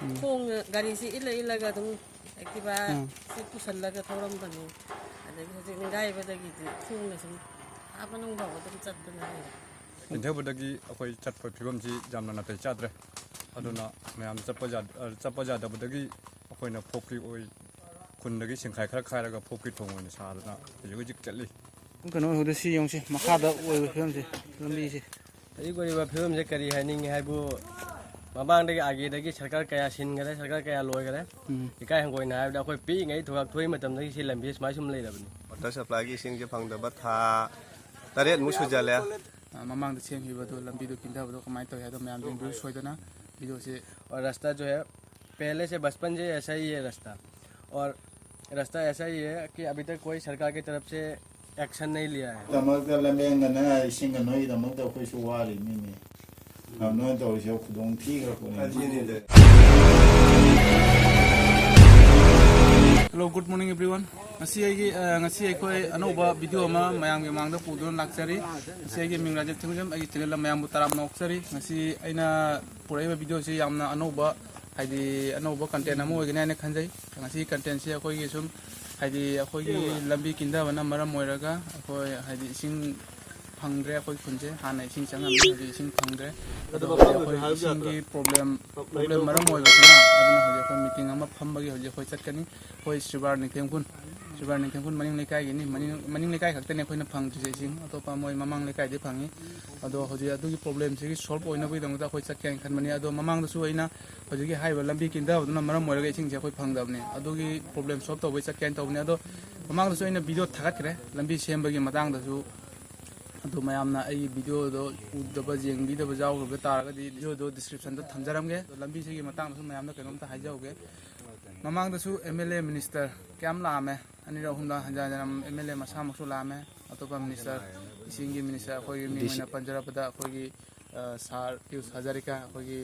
ꯈꯣꯡ ꯒꯥꯔꯤꯁꯤ ꯏꯜꯂꯒ ꯑꯗꯨꯝ ꯑꯦꯛꯇꯤꯚꯥ ꯁꯤ ꯄꯨꯁꯜꯂꯒ ꯊꯧꯔꯝꯕꯅꯤ ꯑꯗꯒꯤ ꯍꯧꯖꯤꯛ ꯅꯤꯡꯒꯥꯏꯕꯗꯒꯤꯗꯤ ꯈꯣꯡꯅ ꯁꯨꯝ ꯃꯅꯨꯡ ꯐꯥꯎꯕ ꯑꯗꯨꯝ ꯆꯠꯇꯅ ꯂꯩꯔꯦ ꯏꯟꯊꯕꯗꯒꯤ ꯑꯩꯈꯣꯏ ꯆꯠꯄ ꯐꯤꯕꯝꯁꯤ ꯌꯥꯝꯅ ꯅꯥꯇꯩ ꯆꯥꯗ꯭ꯔꯦ ꯑꯗꯨꯅ ꯃꯌꯥꯝ ꯆꯠꯄ ꯌꯥꯗꯕꯗꯒꯤ ꯑꯩꯈꯣꯏꯅ ꯐꯣꯛꯀꯤ ꯑꯣꯏ ꯈꯨꯟꯗꯒꯤ ꯁꯤꯡꯈꯥꯏ ꯈꯔ ꯈꯥꯏꯔꯒ ꯐꯣꯛꯀꯤ ꯊꯣꯡ ꯑꯣꯏꯅ ꯁꯥꯗꯅ ꯍꯧꯖꯤꯛ ꯆꯠꯂꯤ ꯀꯩꯅꯣ ꯍꯧꯗꯤ ꯁꯤ ꯌꯦꯡꯁꯤ ꯃꯈꯥꯗ ꯑꯣꯏꯕ ꯐꯤꯕꯝꯁꯦ ꯂꯝꯕꯤꯁꯦ ꯍꯧꯖꯤꯛ ꯑꯣꯏꯔꯤꯕ ꯐꯤꯕꯝꯁꯦ ꯀꯔꯤ ꯍꯥꯏꯅꯤꯡꯉꯤ ꯍꯥꯏꯕꯨ ꯃꯃꯥꯡꯗꯒꯤ ꯑꯥꯒꯦꯗꯒꯤ ꯁꯔꯀꯥꯔ ꯀꯌꯥ ꯁꯤꯟꯈꯔꯦ ꯁꯔꯀꯥꯔ ꯀꯌꯥ ꯂꯣꯏꯈꯔꯦ ꯏꯀꯥꯏ ꯍꯪꯒꯣꯏꯅ ꯍꯥꯏꯕꯗ ꯑꯩꯈꯣꯏ ꯄꯤꯛꯏꯉꯩ ꯊꯧꯒꯥꯛ ꯊꯣꯛꯏ ꯃꯇꯝꯗꯒꯤ ꯁꯤ ꯂꯝꯕꯤ ꯁꯨꯃꯥꯏ ꯁꯨꯝ ꯂꯩꯔꯕꯅꯤ ꯋꯥꯇꯔ ꯁꯄ꯭ꯂꯥꯏꯒꯤ ꯏꯁꯤꯡꯁꯦ ꯐꯪꯗꯕ ꯊꯥ 8ꯃꯨꯛ ꯁꯨꯖꯜꯂꯦ ꯃꯃꯥꯡꯗ ꯁꯦꯝꯈꯤꯕꯗꯣ ꯂꯝꯕꯤꯗꯣ ꯀꯤꯟꯊꯕꯗꯣ ꯀꯃꯥꯏꯅ ꯇꯧꯏ ꯍꯥꯏꯗꯣ ꯃꯌꯥꯝ ꯌꯦꯡꯕꯤꯌꯨ ꯁꯣꯏꯗꯅ वीडियो से। और रास्ता जो है पहले से बचपन से ऐसा ही है रास्ता, और रास्ता ऐसा ही है कि अभी तक कोई सरकार की तरफ से एक्शन नहीं लिया है। हेलो गुड मॉर्निंग एवरीवन अखोई अनौबा वीडियो मैम मांग पुदन लाचरी मिंग राजेश थेंगजम चैनल मैम तराम नौचरी पुरब वीडियो से अनौब अनौब कंटेंट होगने खनजई कंटेंट से अखोई सूम अखोई लंबी किंदबना मरम होइरगा अखोई इसिंग फंग्रे अखोई खुनसे हाना इसिंग चंगम इसिंग फंग्रे इसिंगी प्रॉब्लम मरम होइबना अखोई मीटिंग फमबगी अखोई चटकनी अखोई शिवार निथेंखुन मनिंग लेकाइगिनी मनिंग लेकाइ खक्तने अखोइना फंगद्रिसे इसिंग अतोपा मोय ममांग लेकाइदि फंगी अदो हजि अदुगी प्रॉब्लम सिगी सॉल्व ओइनबगिदमता अखोई चटकेन खनमनी अदो ममांगदसु अइना हजिगी हाइबा लंबी किंदाबदुना मरम ओइरगा इसिंगसे अखोई फंगदबने अदुगी प्रॉब्लम सॉल्व तौबै चटकेन तौबने अदो ममांगदसु अइना वीडियो थागतरे लंबी सेमबगी मतांगदसु अदो मयामना अई वीडियो दो उदबा जेंगबीदबा जावगबा तारगदि वीडियो दो डिस्क्रिप्शन दो थमजरमगे लंबी सिगी मतांगदसु मयामना कनोमता हाइजावगे ममांगदसु एमएलए मिनिस्टर क्याम लामे अनिरा हुंदा हजाजनम एमएलए मसामसु लामे अतोपा मिनिस्टर इसिंगी मिनिस्टर अखोगी मिमना पंजरबदा अखोगी सार पियूष हजारिका अखोगी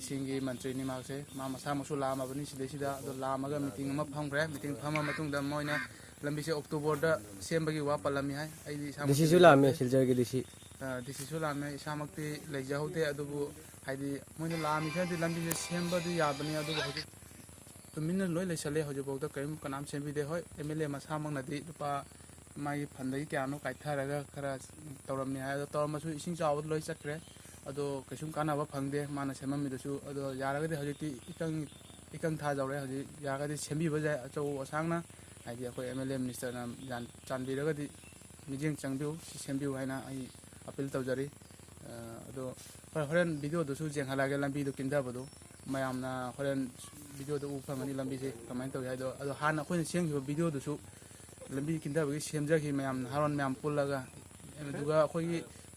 इसिंगी मंत्री निमासे मा मसामसु लामाबनि सिदेसिदा अदो लामागा मीटिंग अमा फमग्रे मीटिंग फमा मतुंगदा मोइना लंबी से अक्टोबर दा सेमबगी वा पलमी हाय आइदी डिसीसु लामे सिलजरगे डिसीसु लामे इसामक्ति लेजाहुदे अदुबु हाइदी मोइना लामी खदि लंबी से सेमबदि याबनि अदुबु हजि तुमिन लोय लेसले हजि बौदा कयम कनाम सेमबिदे होय एमएलए मसामंगनादि दुपा माई फंदई क्यानो काइथारगा खरा तौरमनि हाय तौरमसु इसिंग चाव लोय चक्रे अदो कैसुम कानाबा फंगदे माना सेममिदसु अदो यारगदि हजिति इकंग था जावरे हजि यागदि सेमबिबा जाय अचौ असांगना हाइदी अखोई एमएलए मिनिस्टर ना चांदीरगदि मिजिंग चंगबिउ सेमबिउ हाइना आई अपील तौजरी अदो होरेन वीडियो दसु जेंगहालागे लंबी दो किंदाबदो मयामना होरेन वीडियो दो उफमनि लंबी से कमेंट तौ हाइदो अदो हान अखोई सेंगिबो वीडियो दसु लंबी किंदाबगी सेमजखि मयाम हारोन मयाम पुल्लगा दुगा अखोई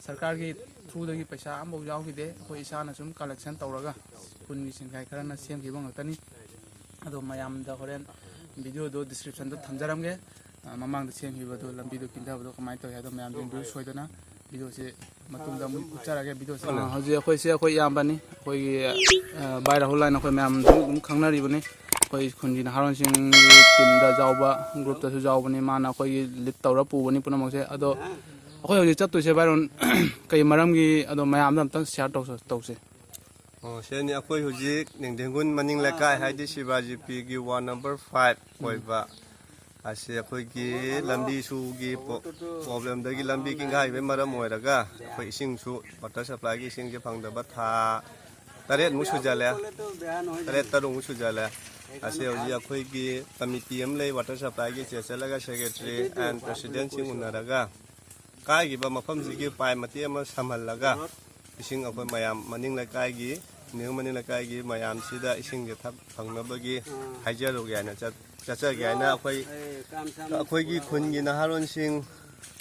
सरकार की थ्रू दगी पैसा अमबौ यावगिदे अखोई इसाना सुम कलेक्शन तौरगा कुनगी सिंखाइ खरना सेमगिबो ngakani अदो मयाम दा होरेन वीडियो दो डिस्क्रिप्शन दो थमजरमगे ममांग द सेमगिबदो लंबी दो किंदाबदो कमाय तौ हाइदो मयाम जेंबु सोइदना वीडियो से मतुंदा मु उच्चारागे वीडियो से हजि अखोई से अखोई यामबानी अखोई बाय राहुल लाइन अखोई मयाम दुम खंगनारिबने अखोई खुनजी हारोन सिंह टीम दा जावबा ग्रुप दा सु जावबनी माना अखोई लीड तौरा पुबनी पुनमसे अदो अखोई हजि चत्तुसे बायरोन कई मरमगी अदो मयाम दा तंग शेयर तौसे सेनी अखोई हुजिक निंगदेंगुन मनिंग लेकाय हाइदि शिवाजी पी की वार्ड नंबर 5 ओइबा असे अखोई की लंबी सुगी प्रॉब्लम दगी लंबी की गाइबे मरम ओइरगा अखोई इसिंग सु वाटर सप्लाई की इसिंग जे फंगदबा था 8मुक सुजले 8 सुजले असे हजि अखोई की कमिटी अम ले वाटर सप्लाई की चेचलगा सेक्रेटरी एंड प्रेसिडेंट सिंग उनरगा काइगिबा मफम सिगी पाइ मति अम समहलगा इसिंग अखोई मयाम मनिंग लेकाइगी न्यू मनिंग लेकाइगी मयाम सिदा इसिंग जे थप फंगनबगी हाइजरो याना चचगयाना अखोई की खुनगी नहारोन सिंग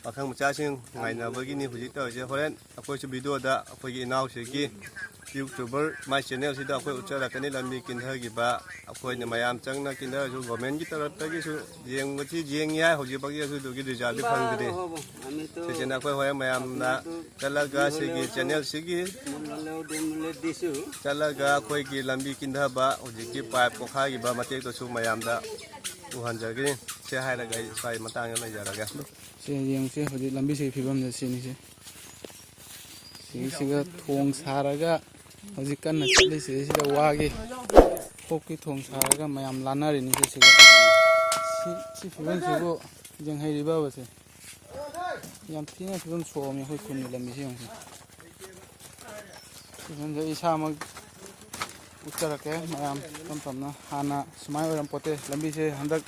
पाखंग मचा सिंग ngainabagi ni huji tawse horen अखोई सु वीडियो दा अखोई की नाव सिगी यूट्यूबर माय चैनल सिदा अखोई उच्चारकनी लंबी किंधगिबा अखोई ने मयाम चंगना किंधा सु गवर्नमेंट की तरफ तगी सु जेंगची जेंगया हुजी बगी सु दुगी रिजल्ट फंगदे से चेना अखोई होय मयाम ना चलगा सिगी चैनल सिगी चलगा अखोई की लंबी किंधबा हुजी की पाइप पोखागिबा मते तो सु मयाम दा उहनजगी से हायरगा साइ मतांग लैजरगा से येंगसे हजि लंबी से फिबम जसिनि से सिगा थोंग सारगा हजि कन्ना चले से वागे ꯐꯣꯛꯀꯤ ꯊꯣꯡ ꯁꯥꯔꯒ ꯃꯌꯥꯝ ꯂꯥꯟꯅꯔꯤꯅꯤ ꯁꯤꯒ ꯁꯤ ꯐꯤꯕꯝꯁꯤꯕꯨ ꯌꯦꯡꯍꯩꯔꯤꯕꯁꯦ ꯌꯥꯝ ꯊꯤꯅ ꯐꯤꯕꯝ ꯁꯣꯛꯑꯝꯃꯤ ꯑꯩꯈꯣꯏ ꯈꯨꯟꯒꯤ ꯂꯝꯕꯤꯁꯤ ꯌꯦꯡꯁꯤ ꯐꯤꯕꯝꯁꯦ ꯏꯁꯥꯃꯛ ꯎꯠꯆꯔꯛꯀꯦ ꯃꯌꯥꯝ ꯇꯞ ꯇꯞꯅ ꯍꯥꯟꯅ ꯁꯨꯃꯥꯏꯅ ꯑꯣꯏꯔꯝꯄꯣꯠꯇꯦ ꯂꯝꯕꯤꯁꯦ ꯍꯟꯗꯛ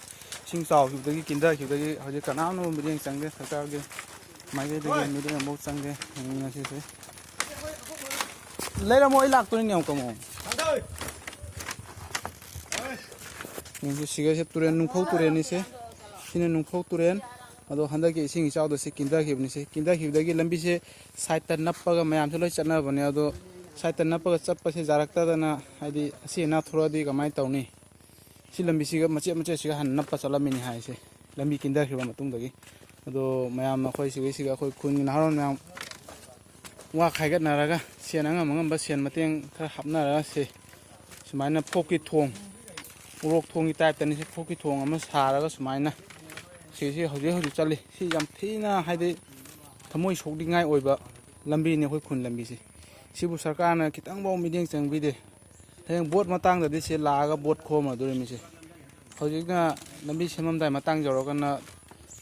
ꯏꯁꯤꯡ ꯆꯥꯎꯈꯤꯕꯗꯒꯤ ꯀꯤꯟꯊꯈꯤꯕꯗꯒꯤ ꯍꯧꯖꯤꯛ ꯀꯅꯥꯝꯅ ꯃꯤꯠꯌꯦꯡ ꯆꯪꯗꯦ ꯁꯔꯀꯥꯔꯒꯤ ꯃꯥꯏꯀꯩꯗꯒꯤ ꯃꯤꯠꯌꯦꯡ ꯑꯃꯐꯥꯎ ꯆꯪꯗꯦ ꯉꯁꯤꯁꯦ ꯂꯩꯔꯝꯃꯣ ꯑꯩ ꯂꯥꯛꯇꯣꯏꯅꯦ ꯑꯃꯨꯛꯀ siga turen nungfau turen ni se sine nungfau turen ado handa ke ising ichau do se kinda khibni se kinda khibdagi lambi se side ta nappaga mayam se loi chatna bane ado side ta nappaga chappa se jarakta dana haidi asi na thuradi kamai tawni si lambi siga mache mache siga han nappa chalamini hai se lambi kinda khiba matung dagi ado mayam na khoi siga khoi khun na haron mayam wa khaigat naraga siananga mangamba sian mateng khara hapna se sumaina phoki thong urok thongi type tani se phoki thong ama saraga sumaina si hoje chali si yam thina haide thamoi sokdingai oiba lambi ne khoi khun lambi si sibu sarkar na kitang baw mideng changbi de heng bot matang da de se laga bot khoma dure mi se hoje na lambi semam dai matang joro kana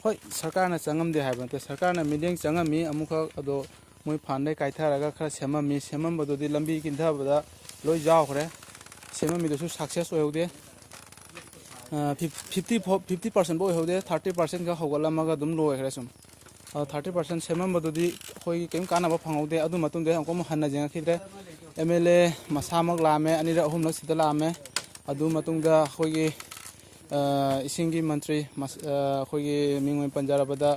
hoi sarkar na changam de haiba te sarkar na mideng changami amukha ado moi phandai kaitharaga khara semami semam badodi lambi kintha bada loi jaw khore semami dosu success oyude 50% boy hode 30% ga hogalamaga dum loi khare sum 30% semam badodi khoi kem kana ba phangaude adu matung de amkom hanna jenga khidre MLA masamak lame anira ahum nak sida lame adu matung da khoi gi isingi mantri khoi gi mingwen panjarabada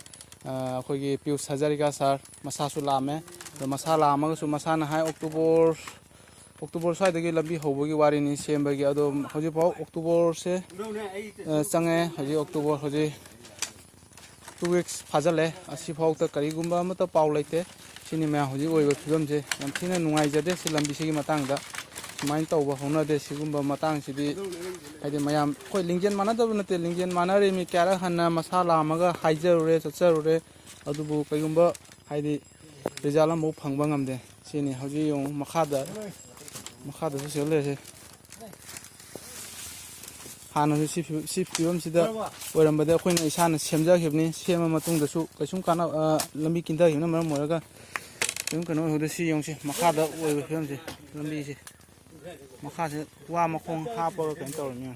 khoi gi Piyush Hazarika sir masasu lame to masala amaga su masana hai October side dagi lambi hobagi wari ni sembagi ado hoji pau October se change hoji October hoji 2 weeks fajale asi pau ta karigumba mata pau laite sini ma hoji oiba phigam je yam thina nungai jade se lambi sigi matang da main tawba hona de sigumba matang sidi haide mayam khoi lingjen mana da nate lingjen mana re mi kyara hanna masala amaga haijarure chacharure adubu kaigumba haide result am phangba ngamde sini hoji yong makhada su sele se hana si film sida oirambada khoina isana semja khibni sema matung da su kaisum kana lambi kinda himna maram moraga tum kano hoda si yong se makhada oiba film se lambi se makha se wa makhong ha pa kan taw mi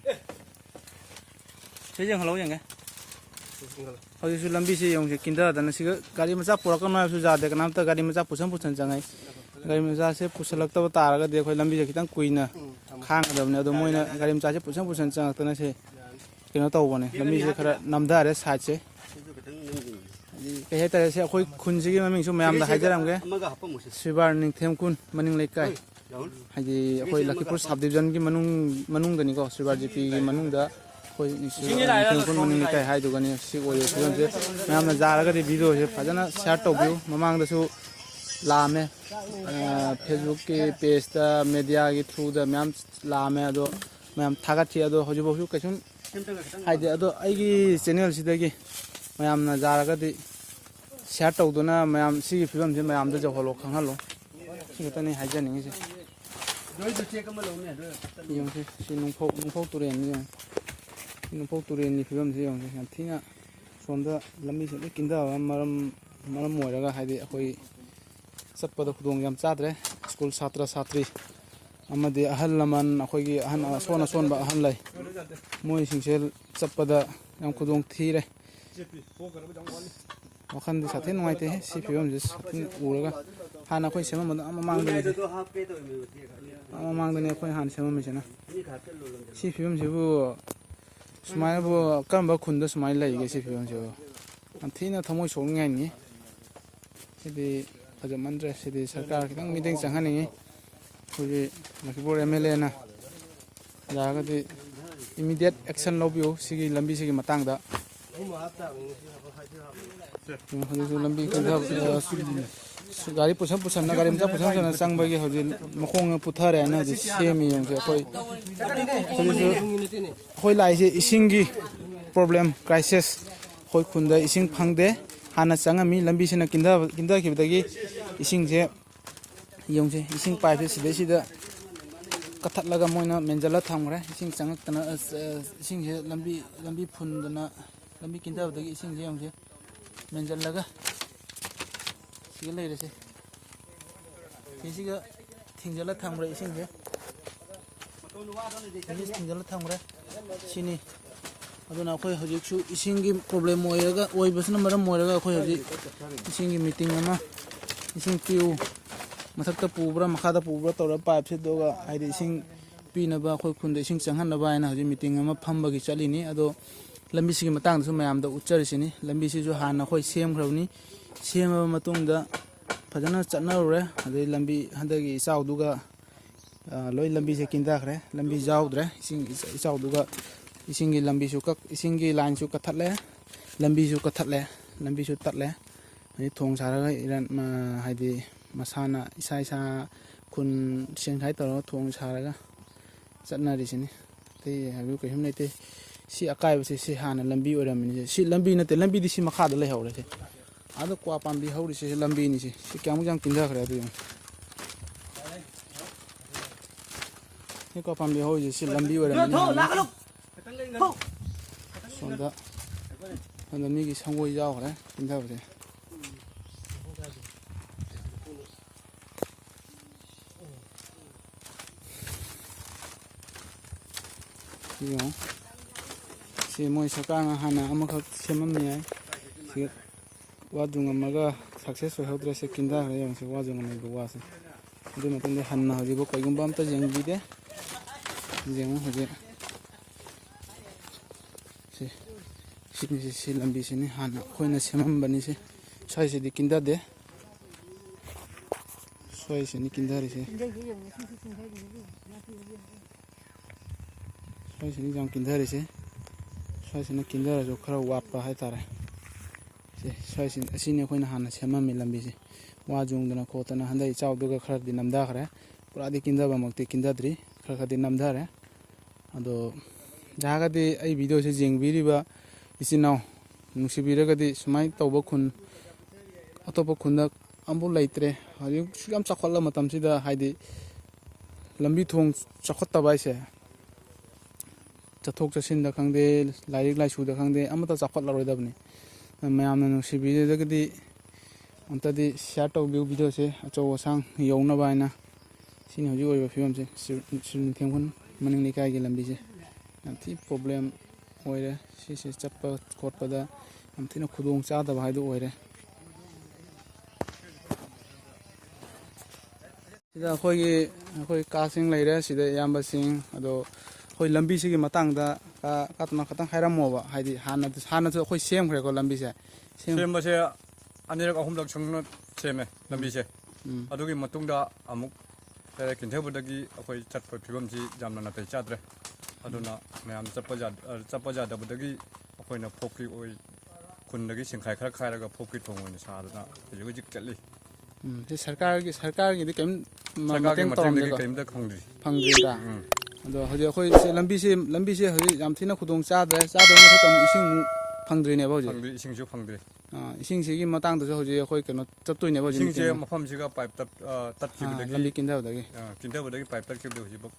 se jeng halo yang ga hoji su lambi se yong se kinda da na siga gari macha puraka na su ja de kanam ta gari macha pusan jangai gari macha se pusalak ta taraga de khoi lambi se kitang kuina khang adamne ado moina gari macha se pusan changak na se kino taw bone lambi se khara namda re sa che ke heta se khoi khunji gi maming su mayam da hajaram ge sibar ning themkun maning leikai haji khoi Lakipur sub division gi manung gani ko sibar GP gi manung da khoi themkun maning leikai hai du gani si oi se mayam na jaraga de video se phajana share to view mamang da su lame Facebook के page ता media के through दा ma'am लामे अदो ma'am थागाथि अदो होजिबोसु कैसुन हाइदे अदो आइगी channel सिदगी ma'am ना जारगा दि share तौदना ma'am सिगी film जे ma'am दा जहलो खंगलो सिगतनि हाइजनिंग से यong से सि नुंफौ तुरेन नि फिल्म से यong से याम थिना सोमदा लम्बी से किंदा मरम मोइरगा हाइदे अखोई चप्पद खुदोंग याम चाद्रे स्कूल छात्र छात्री अमदि अहल लमन अखोगी अहन सोन बा अहन लै मोय सिंगसे चप्पदा याम खुदोंग थीरे वखन दि साथे नोइते हे सि फिल्म जे उरगा हाना खोइ सेम मांगदने खोइ हान सेम मिसेना सि फिल्म जेबु स्माइल बो करम खुंद स्माइल लाइगे सि फिल्म जे अंथिना थमोय सोंगाय नि सिदि Mandre City Sarkar kitang meeting changhani khoi Lakipur MLA na jagadi immediate action lobyo sigi lambi sigi matang da khoi lambi kinda gari pusan na gari mcha pusan na changbagi hoji makhong puthare na ji semi yong se khoi lai se isingi problem crisis khoi khunda ising phangde hana changami lambi sina kinda khibdagi ising je yong se ising pipe sida कथलगा मोइना मेंजला थामग्रे इसिंग चंगतना इसिंग हे लंबी फुंदना लंबी किंदाबदगी इसिंग जे हमसे मेंजलगा सिग लेरेसे सिसिगा थिंजला थामग्रे इसिंग जे थिंजला थामग्रे सिनी अदुना अखोय हजिकसु इसिंगी प्रॉब्लम ओयरगा ओयबसना मरम मोयरगा अखोय हजि इसिंगी मीटिंग अमा इसिंग पिउ मथक्ता पुब्रा मखादा पुब्रा तौरा पाइप से दोगा हाइदि इसिंग पीनबा अखोय खुंद इसिंग चंहनबा हाइना हजि मीटिंग अमा फम्बगी चलिनी अदो लंबिसिगी मतंगदसु मयामदा उच्चरिसिनी लंबिसिजु हाना अखोय सेमख्रबनी सेमबा मतुंगदा फजना चटनारुरे अदै लंबी हंदगी इचाउदुगा लोय लंबिसे किंदाखरे लंबी जाउद्रे इसिंग इचाउदुगा इसिंगी लंबिसु कक इसिंगी लाइनसु कथले लंबिसु कथले लंबिसु ततले अनि थोंग सारागा इरान हाइदि मसाना इसा इसा खुन सेंखाइ तरो थोंग सारागा चटनारिसिनी ते हाबु कहिम लेते सि अकाइबसे सि हाना लंबी ओरमिनि सि लंबी नते लंबी दिसि मखादा लय हौरे आदो क्वा पाम्बी हौरिसे लंबी नि सि क्यामु जाम किंदाखरे अदु ये क्वा पाम्बी हौरिसे सि लंबी ओरमिनि sonda sonda migi sangoi yaugre kindabre yo si moi sakanga hana amakha semamni ai si wadung amaga success hodre se kindare yang si wadung amai buwa se du matande hanna hoji bo koigum bam ta jengbi de jeng hoje si lambi sini hana khoina semam bani se sai se dikinda de sai se ni kinda ri se sai se ni jam kinda ri se sai se ni kinda ra jo khara wa pa hai tare se sai se asini khoina hana semam mi lambi se wa jung dana ko tana handai chau duga khara di namda khare pura di kinda ba makti kinda dri khara khadi namda re ado jaga de ai video se jengbiri ba इसिनाव नुसिबिरगदि सुमाय तौब खुन अतोप खुन अम्बु लैत्रे हजि सुगाम चखला मतमसिदा हाइदि लंबी थोंग चखतबा इसे चथोक चसिनदा खंगदे like लाइसुदा खंगदे अमता चखतला रोइदबनि मयामना नुसिबिरगदि अंतदि share तौबिउ video से अचो सांग यौनबायना सिनि हजि ओइबा film से सिनि थेंखुन मनिंग निकायगे लंबी से थी प्रॉब्लम ओइरे सिसे चप्पा खोटपदा हमथिना खुदोंग चादबा हाइदो ओइरे सिदा अखोय कासिंग लेरे सिदा याम्बा सिंग अदो अखोय लंबी सिगी मतंगदा कातना खतंग हाइरामोबा हाइदि हाना तो अखोय सेमख्रे को लंबी से सेमबसे अनिरक अहुमलक संगनो सेमे लंबी से अदुगी मतुंगदा अमुक किन्थेबदगी अखोय चटप फिबमजी जामना नातै चाद्रे अदुना मैम चप्पा जादबदगी अखोयना फोकी ओय खुनदगी सिंखाय खरा खायरगा फोकी थोंगोन सादना हजिक चली से सरकार की केम सरकार मतंगदगी केमदा खंगदि फंगदिदा अदो हजि अखोय से लंबी से हजि यामथिना खुदोंग चादरे मथम इसिंग फंगद्रिने बा हजि इसिंगसु फंगद्रि इसिंग सिगी मतंगदसु हजि अखोय केनो चत्तुइने बा हजि इसिंग से मफमसिगा पाइप तत्खिबदगी लंबी किंदाबदगी पाइप तत्खिबदगी हजि बक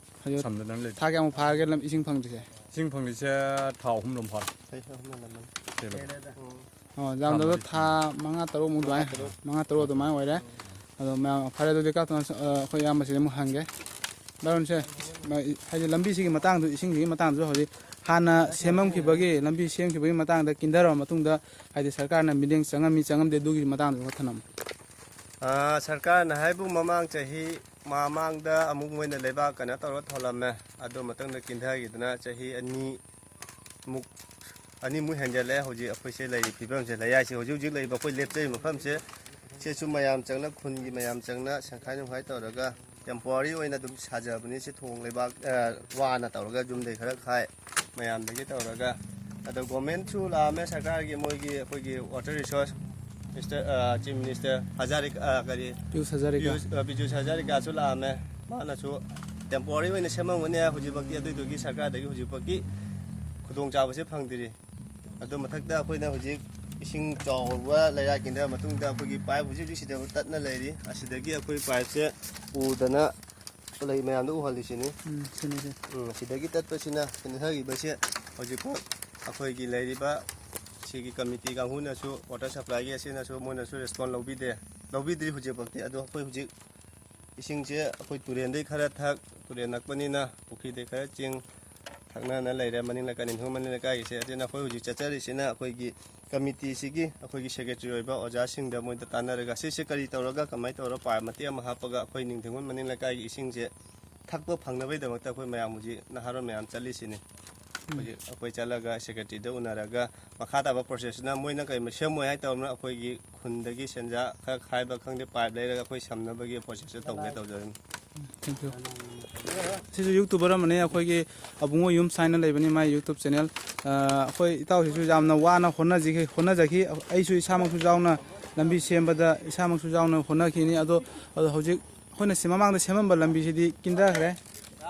समदन ले था क्यामु फागे लम इसिंग फंगदिसे इसिंग फंगदिसे थाव हुम लम फार जामदो था मंगा तरो मु दुआय मंगा तरो दुमाय ओइरे अदो मा फारे दो देका तो अखोय यामबसिले मु हंगे दारुनसे हाइदि लंबी सिगी मतंग दु इसिंग सिगी मतंग दु हजि हाना सेमम खिबगी लंबी सेम खिबगी मतंग दा किंदारो मतुंग दा हाइदि सरकार ना मिडिंग चंगम दे दुगी मतंग दु थनम सरकार ना हाइबु ममांग चही मामांग दा अमुक मोइना लेबा कना तरो थोलमे अदो मतंग दा किंदागिदना चही अनि मु हेंजले होजि अखोइसे लै फिबम से लयासि होजि लै बखोइ लेपते मफम से सेसु मयाम चंगना खुनगी मयाम चंगना संखाय नुखाय तौरगा टेम्पोररी ओइना दुम साजबनि से थोंग लेबा वाना तौरगा जुम दे खरा खाय मयाम दगे तौरगा अदो गवर्नमेंट थ्रू लामे सरकार की मोइगी अखोइगी water resource mister chief minister करी बिजू हजारिका सु लामे माना सु टेम्पोररी ओइना सेमंगने होजिबकी अदुदुगी सरकार दगे होजिबकी खुदोंग चाबसे फंगदिरि अदो मथकदा अखोइना होजिक इसिंग चावबा लैरा किंदा मतुंगदा अखोइगी पाइप होजिक सिदा ततना लैरि असिदगी अखोइ पाइप से उदना ꯂꯩ ꯃꯌꯥꯝꯗ ꯎꯍꯜꯂꯤꯁꯤꯅꯤ ꯁꯤꯅꯤ ꯁꯤ ꯁꯤꯗꯒꯤ ꯇꯠꯄꯁꯤꯅ ꯆꯦꯟꯊꯈꯤꯕꯁꯦ ꯍꯧꯖꯤꯛꯐꯥꯎ ꯑꯩꯈꯣꯏꯒꯤ ꯂꯩꯔꯤꯕ ꯁꯤꯒꯤ ꯀꯃꯤꯇꯤ ꯀꯥꯡꯕꯨꯅꯁꯨ ꯋꯥꯇꯔ ꯁꯄ꯭ꯂꯥꯏꯒꯤ ꯑꯁꯤꯅꯁꯨ ꯃꯣꯏꯅꯁꯨ ꯔꯦꯁꯄꯣꯟ ꯂꯧꯕꯤꯗ꯭ꯔꯤ ꯍꯧꯖꯤꯛꯐꯥꯎꯗꯤ ꯑꯗꯣ ꯑꯩꯈꯣꯏ ꯍꯧꯖꯤꯛ ꯏꯁꯤꯡꯁꯦ ꯑꯩꯈꯣꯏ ꯇꯨꯔꯦꯟꯗꯩ ꯈꯔ ꯊꯛ ꯇꯨꯔꯦꯟ ꯅꯛꯄꯅꯤꯅ ꯄꯨꯈ꯭ꯔꯤꯗꯩ ꯈꯔ ꯆꯤꯡ ꯊꯛꯅꯅ ꯂꯩꯔꯦ ꯃꯅꯤꯡ ꯂꯩꯀꯥꯏ ꯅꯤꯡꯊꯧ ꯃꯅꯤꯡ ꯂꯩꯀꯥꯏꯒꯤꯁꯦ ꯑꯗꯨꯅ ꯑꯩꯈꯣꯏ ꯍꯧꯖꯤꯛ ꯆꯠꯆꯔꯤꯁꯤꯅ ꯑꯩꯈꯣꯏꯒꯤ ꯀꯃꯤꯇꯤꯁꯤꯒꯤ ꯑꯩꯈꯣꯏꯒꯤ ꯁꯦꯀ꯭ꯔꯦꯇꯔꯤ ꯑꯣꯏꯕ ꯑꯣꯖꯥꯁꯤꯡꯗ ꯃꯣꯏꯗ ꯇꯥꯟꯅꯔꯒ ꯁꯤꯁꯦ ꯀꯔꯤ ꯇꯧꯔꯒ ꯀꯃꯥꯏꯅ ꯇꯧꯔꯒ ꯄꯥꯏꯞ ꯃꯇꯦꯛ ꯑꯃ ꯍꯥꯞꯄꯒ ꯑꯩꯈꯣꯏ ꯅꯤꯡꯊꯧ ꯃꯅꯤꯡ ꯂꯩꯀꯥꯏꯒꯤ ꯏꯁꯤꯡꯁꯦ ꯊꯛꯄ ꯐꯪꯅꯕꯒꯤꯗꯃꯛꯇ ꯑꯩꯈꯣꯏ ꯃꯌꯥꯝ ꯍꯧꯖꯤꯛ ꯅꯍꯥꯔꯣꯜ ꯃꯌꯥꯝ ꯆꯠꯂꯤꯁꯤꯅꯤ ꯍꯧꯖꯤꯛ ꯑꯩꯈꯣꯏ ꯆꯠꯂꯒ ꯁꯦꯀ꯭ꯔꯦꯇꯔꯤꯗ ꯎꯅꯔꯒ ꯃꯈꯥ ꯇꯥꯕ ꯄ꯭ꯔꯣꯁꯦꯁꯁꯤꯅ ꯃꯣꯏꯅ ꯀꯔꯤ ꯁꯦꯝꯃꯣꯏ ꯍꯥꯏ ꯇꯧꯔꯝꯅ ꯑꯩꯈꯣꯏꯒꯤ ꯈꯨꯟꯗꯒꯤ ꯁꯦꯟꯖꯥ ꯈꯔ ꯈꯥꯏꯕ ꯈꯪꯗꯦ ꯄꯥꯏꯞ ꯂꯩꯔꯒ ꯑꯩꯈꯣꯏ ꯁꯝꯅꯕꯒꯤ ꯄ꯭ꯔꯣꯁꯦꯁꯁꯨ ꯇꯧꯒꯦ ꯇꯧꯖꯔꯅꯤ ꯊꯦꯡꯛ ꯌꯨ ꯁꯤꯁꯨ ꯌꯨꯇꯨꯕꯔ ꯑꯃꯅꯤ ꯑꯩꯈꯣꯏꯒꯤ ꯑꯕꯨꯡꯉꯣ ꯌꯨꯝ ꯁꯥꯏꯅ ꯂꯩꯕꯅꯤ ꯃꯥꯏ ꯌꯨꯇꯨꯕ ꯆꯦꯅꯦꯜ ꯑꯩꯈꯣꯏ ꯏꯇꯥꯎꯁꯤꯁꯨ ꯌꯥꯝꯅ ꯋꯥꯅ ꯍꯣꯠꯅꯖꯈꯤ ꯑꯩꯁꯨ ꯏꯁꯥꯃꯛꯁꯨ ꯌꯥꯎꯅ ꯂꯝꯕꯤ ꯁꯦꯝꯕꯗ ꯏꯁꯥꯃꯛꯁꯨ ꯌꯥꯎꯅ ꯍꯣꯠꯅꯈꯤꯅꯤ ꯑꯗꯣ ꯍꯧꯖꯤꯛ ꯑꯩꯈꯣꯏꯅ ꯃꯃꯥꯡꯗ ꯁꯦꯝꯃꯝꯕ ꯂꯝꯕꯤꯁꯤꯗꯤ ꯀꯤꯟꯊꯈ꯭ꯔꯦ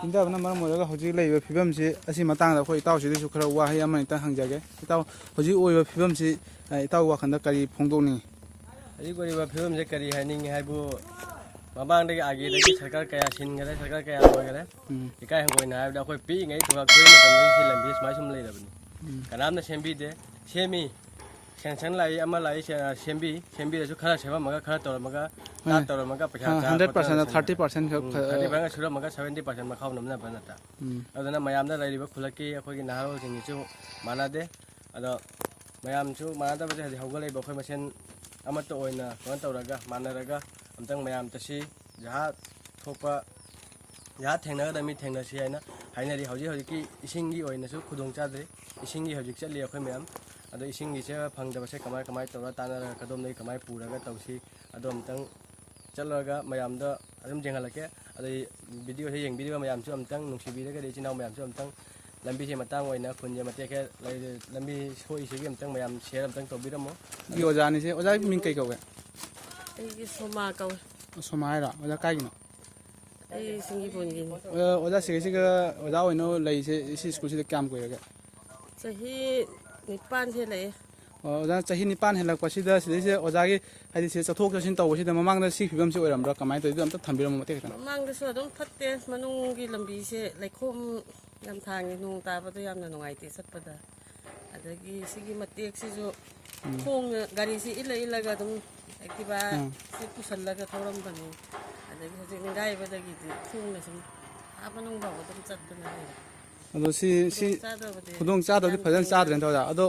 ꯀꯤꯟꯊꯕꯅ ꯃꯔꯝ ꯑꯣꯏꯔꯒ ꯍꯧꯖꯤꯛ ꯂꯩꯔꯤꯕ ꯐꯤꯕꯝꯁꯤ ꯑꯁꯤ ꯃꯇꯥꯡꯗ ꯑꯩꯈꯣꯏ ꯏꯇꯥꯎꯁꯤꯗꯁꯨ ꯈꯔ ꯋꯥꯍꯩ ꯑꯃ ꯍꯦꯛꯇ ꯍꯪꯖꯒꯦ ꯏꯇꯥꯎ ꯍꯧꯖꯤꯛ ꯑꯣꯏꯔꯤꯕ ꯐꯤꯕꯝꯁꯤ ꯏꯇꯥꯎ ꯋꯥꯈꯜꯗ ꯀꯔꯤ ꯐꯣꯡꯗꯣꯛꯅꯤꯡꯉꯤ ꯍꯧꯖꯤꯛ ꯑꯣꯏꯔꯤꯕ ꯐꯤꯕꯝꯁꯦ ꯀꯔꯤ ꯍꯥꯏꯅꯤꯡꯉꯤ ꯍꯥꯏꯕꯨ ꯃꯃꯥꯡꯗꯒꯤ ꯑꯥꯒꯦꯗꯒꯤ ꯁꯔꯀꯥꯔ ꯀꯌꯥ ꯁꯤꯟꯈꯔꯦ ꯁꯔꯀꯥꯔ ꯀꯌꯥ ꯂꯣꯏꯈꯔꯦ ꯏꯀꯥꯏ ꯍꯪꯒꯣꯏꯅ ꯍꯥꯏꯕꯗ ꯑꯩꯈꯣꯏ ꯄꯤꯛꯏꯉꯩ ꯊꯣꯛꯂꯛꯄꯒꯤ ꯃꯇꯝꯗꯒꯤ ꯁꯤ ꯂꯝꯕꯤ ꯁꯨꯃꯥꯏꯅ ꯁꯨꯝ ꯂꯩꯔꯕꯅꯤ ꯀꯅꯥꯝꯅ ꯁꯦꯝꯕꯤꯗꯦ ꯁꯦꯝꯃꯤ ꯁꯦꯡꯁꯟ ꯂꯥꯛꯏ ꯑꯃ ꯂꯥꯛꯏ ꯁꯦꯝꯕꯤꯔꯁꯨ ꯈꯔ ꯁꯦꯝꯃꯝꯃꯒ ꯈꯔ ꯇꯧꯔꯝꯃꯒ ꯇꯥꯠ ꯇꯧꯔꯝꯃꯒ ꯄꯩꯁꯥ 100% 30% ꯈꯛ 30% ꯁꯨꯔꯝꯃꯒ 70% ꯃꯈꯥꯎ ꯅꯝꯅꯕ ꯅꯠꯇ꯭ꯔꯥ ꯑꯗꯨꯅ ꯃꯌꯥꯝꯗ ꯂꯩꯔꯤꯕ ꯈꯨꯜꯂꯛꯀꯤ ꯑꯩꯈꯣꯏꯒꯤ ꯅꯍꯥꯔꯣꯜꯁꯤꯡꯒꯤꯁꯨ ꯃꯥꯟꯅꯗꯦ ꯑꯗꯣ ꯃꯌꯥꯝꯁꯨ ꯃꯥꯟꯅꯗꯕꯁꯦ ꯍꯧꯖꯤꯛ ꯍꯧꯒꯠꯂꯛꯏꯕ ꯑꯩꯈꯣꯏ ꯃꯁꯦꯟ ꯑꯃꯠꯇ ꯑꯣꯏꯅ ꯀꯩꯅꯣ ꯇꯧꯔꯒ ꯃꯥꯟꯅꯔꯒ ꯑꯝꯇꯪ ꯃꯌꯥꯝ ꯇꯁꯤ ꯖꯍꯥ ꯊꯣꯛꯄ ꯖꯍꯥ ꯊꯦꯡꯅꯒꯗꯕ ꯃꯤ ꯊꯦꯡꯅꯁꯤ ꯍꯥꯏꯅ ꯍꯥꯏꯅꯔꯤ ꯍꯧꯖꯤꯛꯀꯤ ꯏꯁꯤꯡꯒꯤ ꯑꯣꯏꯅꯁꯨ ꯈꯨꯗꯣꯡ ꯆꯥꯗ꯭ꯔꯤ ꯏꯁꯤꯡꯒꯤ ꯍꯧꯖꯤꯛ ꯆꯠꯂꯤ ꯑꯩꯈꯣꯏ ꯃꯌꯥꯝ ꯑꯗꯣ ꯏꯁꯤꯡꯒꯤꯁꯦ ꯐꯪꯗꯕꯁꯦ ꯀꯃꯥꯏ ꯇꯧꯔꯒ ꯇꯥꯟꯅꯔꯒ ꯀꯗꯣꯝꯗꯒꯤ ꯀꯃꯥꯏꯅ ꯄꯨꯔꯒ ꯇꯧꯁꯤ ꯑꯗꯣ ꯑꯝꯇꯪ ꯆꯠꯂꯒ ꯃꯌꯥꯝꯗ ꯑꯗꯨꯝ ꯌꯦꯡꯍꯜꯂꯛꯀꯦ ꯑꯗꯩ ꯚꯤꯗꯤꯑꯣꯁꯦ ꯌꯦꯡꯕꯤꯔꯤꯕ ꯃꯌꯥꯝꯁꯨ ꯑꯝꯇꯪ ꯅꯨꯡꯁꯤꯕꯤꯔꯒꯗꯤ ꯏꯆꯤꯜ ꯏꯅꯥꯎ ꯃꯌꯥꯝꯁꯨ ꯑꯝꯇꯪ ꯂꯝꯕꯤꯁꯦ ꯃꯇꯥꯡ ꯑꯣꯏꯅ ꯈꯨꯟꯁꯦ ꯃꯇꯦꯛ ꯂꯝꯕꯤ ꯁꯣꯛꯏꯁꯤꯒꯤ ꯑꯝꯇꯪ ꯃꯌꯥꯝ ꯁꯤꯌꯔ ꯑꯝꯇꯪ ꯇꯧꯕꯤꯔꯝꯃꯣ ꯑꯣꯖꯥꯅꯤꯁꯦ ꯑꯣꯖꯥꯒꯤ ꯃꯤꯡ ꯀꯩ ꯀꯧꯒꯦ ꯑꯩꯒꯤ ꯁꯣꯃꯥ ꯀꯧꯏ ꯁꯣꯃꯥ ꯍꯥꯏꯔꯣ ꯑꯣꯖꯥ ꯀꯥꯏꯒꯤꯅꯣ ꯑꯩ ꯁꯤꯡꯒꯤꯕꯣꯟꯒꯤꯅꯤ ꯑꯣꯖꯥ ꯁꯤꯒ ꯑꯣꯖꯥ ꯑꯣꯏꯅ ꯂꯩꯔꯤꯁꯦ ꯁꯤ ꯁ꯭ꯀꯨꯜꯁꯤꯗ ꯀꯌꯥꯝ ꯀꯨꯏꯔꯒꯦ ꯆꯍꯤ 9 ꯍꯦꯜꯂꯛꯑꯦ ꯑꯣꯖꯥ ꯆꯍꯤ 9 ꯍꯦꯜꯂꯛꯄꯁꯤꯗ ꯁꯤꯗꯩꯁꯤꯗ ꯑꯣꯖꯥꯒꯤ ꯍꯥꯏꯗꯤ ꯁꯤ ꯆꯠꯊꯣꯛ ꯆꯠꯁꯤꯟ ꯇꯧꯕꯁꯤꯗ ꯃꯃꯥꯡꯗ ꯁꯤ ꯐꯤꯕꯝꯁꯤ ꯑꯣꯏꯔꯝꯕ꯭ꯔꯥ ꯀꯃꯥꯏꯅ ꯇꯧꯋꯤ ꯑꯝꯇ ꯊꯝꯕꯤꯔꯝꯃꯣ ꯃꯇꯦꯛ ꯈꯤꯇꯪ ꯃꯃꯥꯡꯗꯁꯨ ꯑꯗꯨꯝ ꯐꯠꯇꯦ ꯃꯅꯨꯡꯒꯤ ꯂꯝꯕꯤꯁꯦ ꯂꯩꯈꯣꯝ ꯌꯥꯝ ꯊꯥꯡꯉꯤ ꯅꯣꯡ ꯇꯥꯕꯗ ꯌꯥꯝꯅ ꯅꯨꯡꯉꯥꯏꯇꯦ ꯆꯠꯄꯗ ꯑꯗꯒꯤ ꯁꯤꯒꯤ ꯃꯇꯦꯛꯁꯤꯁꯨ ꯈꯣꯡꯅ ꯒꯥꯔꯤꯁꯤ ꯏꯜꯂꯒ ꯑꯗꯨꯝ ꯑꯦꯛꯇꯤꯚꯥ ꯁꯤ ꯄꯨꯁꯜꯂꯒ ꯊꯧꯔꯝꯕꯅꯤ ꯑꯗꯒꯤ ꯍꯧꯖꯤꯛ ꯅꯤꯡꯒꯥꯏꯕꯗꯒꯤꯗꯤ ꯈꯣꯡꯅ ꯁꯨꯝ ꯃꯅꯨꯡ ꯐꯥꯎꯕ ꯑꯗꯨꯝ ꯆꯠꯇꯅ ꯂꯩꯔꯦ ꯑꯗꯣ ꯁꯤ ꯈꯨꯗꯣꯡ ꯆꯥꯗꯕꯗꯤ ꯐꯖꯅ ꯆꯥꯗ꯭ꯔꯦꯅ ꯑꯣꯖꯥ ꯑꯗꯣ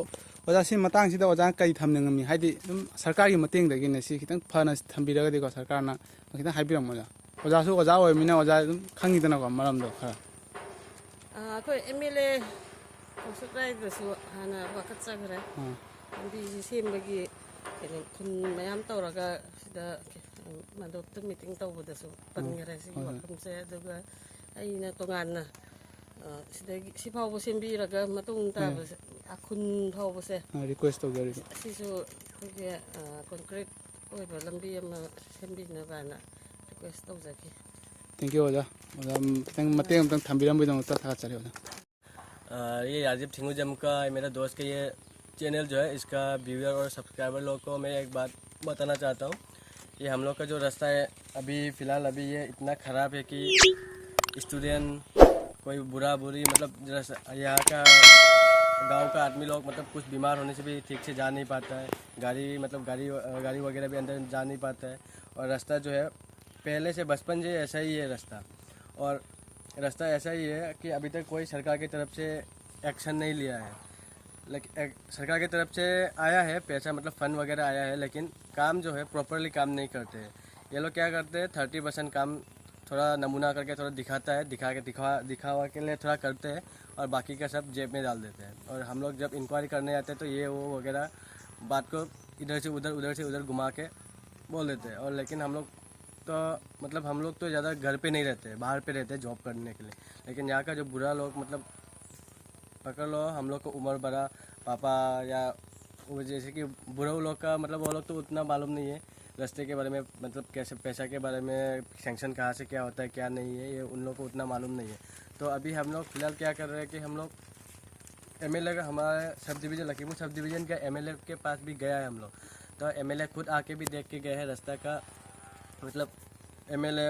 ꯑꯣꯖꯥ ꯁꯤ ꯃꯇꯥꯡꯁꯤꯗ ꯑꯣꯖꯥꯅ ꯀꯔꯤ ꯊꯝꯅꯤꯡꯉꯝꯃꯤ ꯍꯥꯏꯗꯤ ꯑꯗꯨꯝ ꯁꯔꯀꯥꯔꯒꯤ ꯃꯇꯦꯡꯗꯒꯤꯅꯦ ꯁꯤ ꯈꯤꯇꯪ ꯐꯅ ꯊꯝꯕꯤꯔꯒꯗꯤꯀꯣ ꯁꯔꯀꯥꯔꯅ ꯈꯤꯇꯪ ꯍꯥꯏꯕꯤꯔꯝꯃꯣ ꯑꯣꯖꯥ ꯑꯣꯖꯥꯁꯨ ꯑꯣꯖꯥ ꯑꯣꯏꯔꯕꯅꯤꯅ ꯑꯣꯖꯥ ꯑꯗꯨꯝ ꯈꯪꯉꯤꯗꯅꯀꯣ ꯃꯔꯝꯗꯣ ꯈꯔ ꯑꯩꯈꯣꯏ MLA ꯀꯧꯁꯨꯛꯔꯥꯏꯗꯁꯨ ꯍꯥꯟꯅ ꯋꯥꯀꯠꯆꯈ꯭ꯔꯦ ꯂꯝꯕꯤꯁꯤ ꯁꯦꯝꯕꯒꯤ ꯀꯩꯅꯣ ꯈꯨꯟ ꯃꯌꯥꯝ ꯇꯧꯔꯒ ꯁꯤꯗ ꯃꯥꯗꯣꯞꯇ ꯃꯤꯇꯤꯡ ꯇꯧꯕꯗꯁꯨ ꯄꯟꯈ꯭ꯔꯦ ꯁꯤꯒꯤ ꯋꯥꯐꯝꯁꯦ ꯑꯗꯨꯒ ꯑꯩꯅ ꯇꯣꯉꯥꯟꯅ ꯁꯤꯗꯒꯤ ꯁꯤ ꯐꯥꯎꯕ ꯁꯦꯝꯕꯤꯔꯒ ꯃꯇꯨꯡ ꯇꯥꯕꯁꯦ ꯈꯨꯟ ꯐꯥꯎꯕꯁꯦ ꯔꯤꯀ꯭ꯋꯦꯁ ꯇꯧꯖꯔꯤꯕ ꯑꯁꯤꯁꯨ ꯑꯩꯈꯣꯏꯒꯤ ꯀꯣꯟꯀ꯭ꯔꯤꯠ ꯑꯣꯏꯕ ꯂꯝꯕꯤ ꯑꯃ ꯁꯦꯝꯕꯤꯅꯕꯅ रिक्वेस्ट तौजखी थैंक यू ओजा ओजा तंग मते अमतंग थंबिरमबैदमक्ता थागाचरे ओजा ये राजीव ठिंगुजम का मेरा दोस्त का ये चैनल जो है इसका व्यूअर और सब्सक्राइबर लोग को मैं एक बात बताना चाहता हूँ ये हम लोग का जो रास्ता है अभी फ़िलहाल अभी ये इतना ख़राब है कि स्टूडेंट कोई बुरा बुरी मतलब यहाँ का गांव का आदमी लोग मतलब कुछ बीमार होने से भी ठीक से जा नहीं पाता है गाड़ी वगैरह भी अंदर जा नहीं पाता है और रास्ता जो है पहले से बचपन से ऐसा ही है रास्ता और रास्ता ऐसा ही है कि अभी तक कोई सरकार की तरफ से एक्शन नहीं लिया है लेकिन सरकार की तरफ से आया है पैसा मतलब फ़ंड वगैरह आया है लेकिन काम जो है प्रॉपरली काम नहीं करते हैं ये लोग क्या करते हैं 30% काम थोड़ा नमूना करके थोड़ा दिखाता है दिखावा के लिए थोड़ा करते हैं और बाकी का सब जेब में डाल देते हैं और हम लोग जब इंक्वायरी करने जाते हैं तो ये वो वगैरह बात को इधर से उधर घुमा के बोल देते हैं और लेकिन हम लोग तो मतलब हम लोग तो ज़्यादा घर पे नहीं रहते बाहर पे रहते हैं जॉब करने के लिए लेकिन यहाँ का जो बुरा लोग मतलब पकड़ लो हम लोग को उम्र बड़ा पापा या वो जैसे कि बुरा लोग का मतलब वो लोग तो उतना मालूम नहीं है रास्ते के बारे में मतलब कैसे पैसा के बारे में सैंक्शन कहाँ से क्या होता है क्या नहीं है ये उन लोग को उतना मालूम नहीं है तो अभी हम लोग फ़िलहाल क्या कर रहे हैं कि हम लोग MLA का हमारे sub division Lakhimpur sub division का MLA के पास भी गया है हम लोग तो MLA खुद आके भी देख के गए हैं रास्ता का मतलब MLA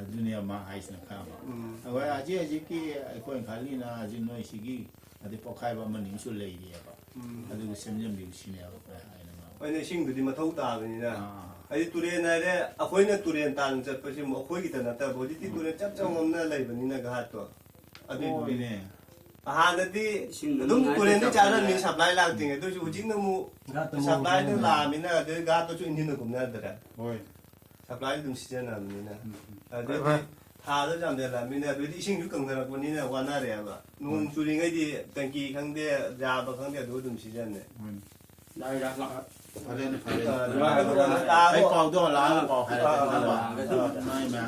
ꯑꯗꯨꯅꯦ ꯃꯥ ꯍꯥꯏꯁꯤꯅ ꯈꯪꯕ ꯑꯩꯈꯣꯏ ꯍꯧꯖꯤꯛꯀꯤ ꯑꯩꯈꯣꯏ ꯈꯜꯂꯤꯅ ꯍꯧꯖꯤꯛ ꯅꯣꯏꯁꯤꯒꯤ ꯑꯗꯩ ꯄꯣꯛꯈꯥꯏꯕ ꯑꯃꯅꯤꯁꯨ ꯂꯩꯔꯤꯑꯕ ꯑꯗꯨꯒ ꯁꯦꯝꯖꯟꯕꯤꯌꯨ ꯁꯤꯅꯦꯕ ꯍꯥꯏꯅ ꯑꯩꯅ ꯏꯁꯤꯡꯗꯨꯗꯤ ꯃꯊꯧ ꯇꯥꯕꯅꯤꯅ ꯍꯥꯏꯗꯤ ꯇꯨꯔꯦꯟ ꯍꯥꯏꯔꯦ ꯑꯩꯈꯣꯏꯅ ꯇꯨꯔꯦꯟ ꯇꯥꯟꯅ ꯆꯠꯄꯁꯤ ꯑꯩꯈꯣꯏꯒꯤꯗ ꯅꯠꯇꯕ ꯍꯧꯖꯤꯛꯇꯤ ꯇꯨꯔꯦꯟ ꯆꯞ ꯆꯪꯉꯝꯅ ꯂꯩꯕꯅꯤꯅ ꯘꯥꯠꯇꯣ ꯑꯗꯨꯏꯗꯨꯒꯤꯅꯦ ꯍꯥꯟꯅꯗꯤ ꯑꯗꯨꯝ ꯇꯨꯔꯦꯟꯗꯤ ꯆꯥꯔꯝꯃꯤ ꯁꯄ꯭ꯂꯥꯏ ꯂꯥꯛꯇ꯭ꯔꯤꯉꯩ ꯑꯗꯨꯏꯁꯨ ꯍꯧꯖꯤꯛꯅ ꯑꯃꯨꯛ ꯁꯄ꯭ꯂꯥꯏꯗꯨ ꯂꯥꯛꯑꯃꯤꯅ ꯑꯗꯩ ꯘꯥꯠꯇꯨꯁꯨ ꯏꯟꯖꯤꯟꯅ ꯀꯨꯝꯅꯗ꯭ꯔꯦ ꯍꯣꯏ ꯁꯄ꯭ꯂꯥꯏ ꯑꯗꯨꯝ ꯁꯤꯖꯤꯟꯅꯕꯅꯤ나 ꯑꯗꯩꯗꯤ ꯊꯥꯗ ꯌꯥꯝꯖꯜꯂꯛꯑꯃꯤꯅ ꯑꯗꯨꯗꯤ ꯏꯁꯤꯡꯁꯨ ꯀꯪꯊꯔꯛꯄꯅꯤꯅ ꯋꯥꯅꯔꯦꯕ ꯅꯣꯡ ꯆꯨꯔꯤꯉꯩꯗꯤ ꯇꯦꯡꯀꯤ ꯈꯪꯗꯦ ꯌꯥꯕ ꯈꯪꯗꯦ ꯑꯗꯨ ꯑꯗꯨꯝ ꯁꯤꯖꯤꯟꯅꯩ ꯐꯔꯦꯅꯦ ꯑꯩ ꯄꯥꯎꯗꯣ ꯂꯥꯛꯑꯒ ꯄꯥꯎ ꯍꯥꯏꯔꯛꯀꯦ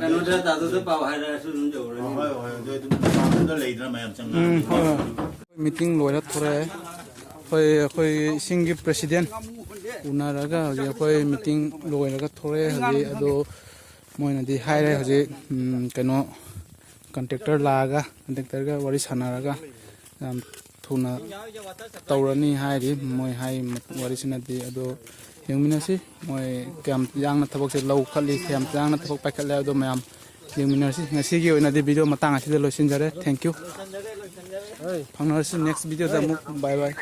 ꯀꯩꯅꯣꯗ ꯇꯥꯗꯨꯗ ꯄꯥꯎ ꯍꯥꯏꯔꯛꯑꯁꯨ ꯑꯗꯨꯝ ꯇꯧꯔꯅꯤ ꯍꯣꯏ ꯍꯣꯏ ꯑꯗꯨ ꯑꯗꯨꯝ ꯄꯥꯎꯗ ꯂꯩꯗꯅ ꯃꯌꯥꯝ ꯆꯪꯉꯛꯑꯅꯤ ꯃꯤꯇꯤꯡ ꯂꯣꯏꯔ ꯊꯣꯔꯛꯑꯦ ꯑꯩꯈꯣꯏ ꯏꯁꯤꯡꯒꯤ ꯄ꯭ꯔꯦꯁꯤꯗꯦꯟ ꯎꯅꯔꯒ ꯍꯧꯖꯤꯛ ꯑꯩꯈꯣꯏ ꯃꯤꯇꯤꯡ ꯂꯣꯏꯔꯒ ꯊꯣꯔꯛꯑꯦ ꯍꯧꯖꯤꯛ ꯑꯗꯣ ꯃꯣꯏꯅꯗꯤ ꯍꯥꯏꯔꯦ ꯍꯧꯖꯤꯛ ꯀꯩꯅꯣ ꯀꯟꯇ꯭ꯔꯦꯛꯇꯔ ꯂꯥꯛꯑꯒ ꯀꯟꯇ꯭ꯔꯦꯛꯇꯔꯒ ꯋꯥꯔꯤ ꯁꯥꯟꯅꯔꯒ ꯌꯥꯝ ꯊꯨꯅ ꯇꯧꯔꯅꯤ ꯍꯥꯏꯔꯤ ꯃꯣꯏ ꯍꯥꯏ ꯋꯥꯔꯤꯁꯤꯅꯗꯤ ꯑꯗꯣ ꯌꯦꯡꯃꯤꯟꯅꯁꯤ ꯃꯣꯏ ꯀꯌꯥꯝ ꯌꯥꯡꯅ ꯊꯕꯛꯁꯦ ꯂꯧꯈꯠꯂꯤ ꯀꯌꯥꯝ ꯌꯥꯡꯅ ꯊꯕꯛ ꯄꯥꯏꯈꯠꯂꯦ ꯑꯗꯣ ꯃꯌꯥꯝ ꯌꯦꯡꯃꯤꯟꯅꯔꯁꯤ ꯉꯁꯤꯒꯤ ꯑꯣꯏꯅꯗꯤ ꯚꯤꯗꯤꯑꯣ ꯃꯇꯥꯡ ꯑꯁꯤꯗ ꯂꯣꯏꯁꯤꯟꯖꯔꯦ ꯊꯦꯡꯛ ꯌꯨ ꯐꯪꯅꯔꯁꯤ ꯅꯦꯛꯁ ꯚꯤꯗꯤꯑꯣꯗ ꯑꯃꯨꯛ ꯕꯥꯏ ꯕꯥꯏ